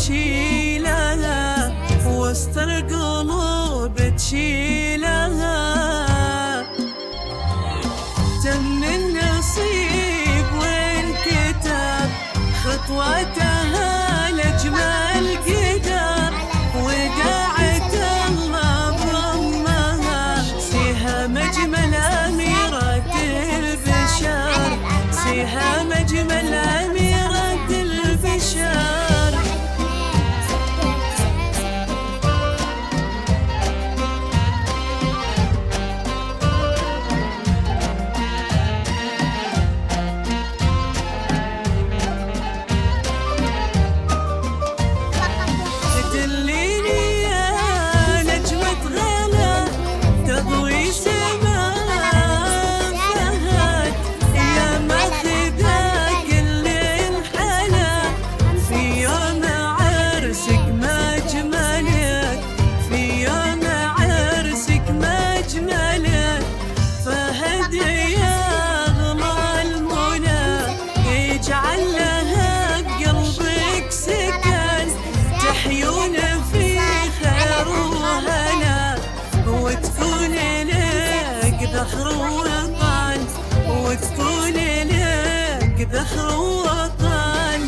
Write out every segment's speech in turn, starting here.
تشيلها وسط القلوب تشيلها. تم النصيب وانكتب خطوتها لأجمل قدر، وداعت الله بضمها سهام أجمل أميرة البشر، سهام أجمل أميرة البشر. ذخر وطن وتكون لك ذخر وطن.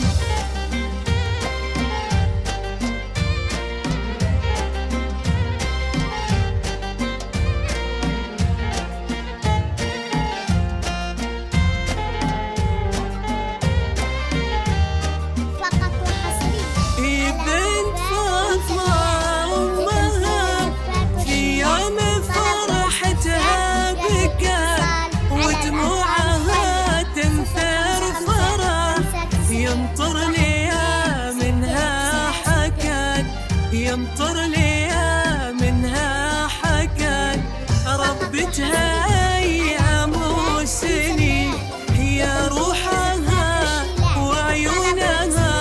فقط وحصري بنت فاطمة أمها في يوم فرحتها ودموعها تنثر فرح، يمطر ليا منها حكت، يمطر ليا منها حكت. ربتها أيام وسنين هي روحها وعيونها،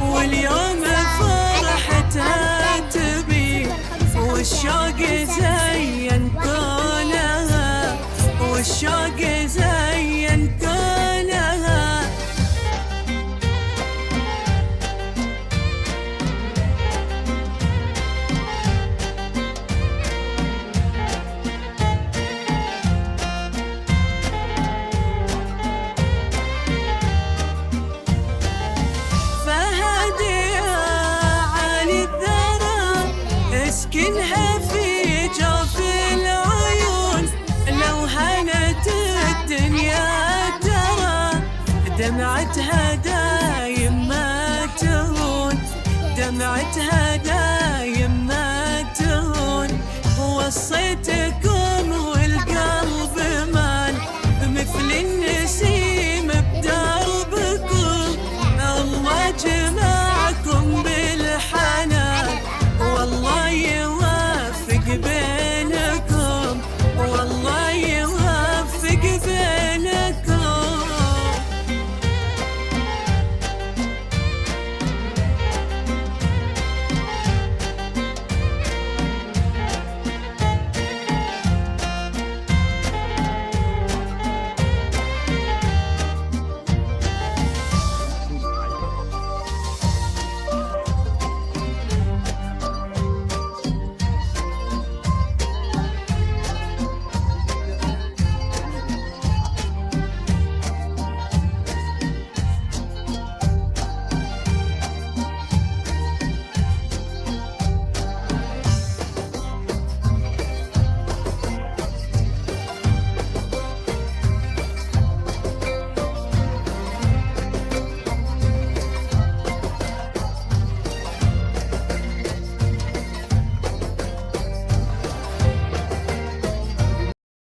واليوم فرحتها تبي والشوق زين كونها، والشوق زين كونها. فهديها عالي الثرى اسكنها في جوف العيون، لو هنت الدنيا ترى دمعتها دايم ما تهون، دمعتها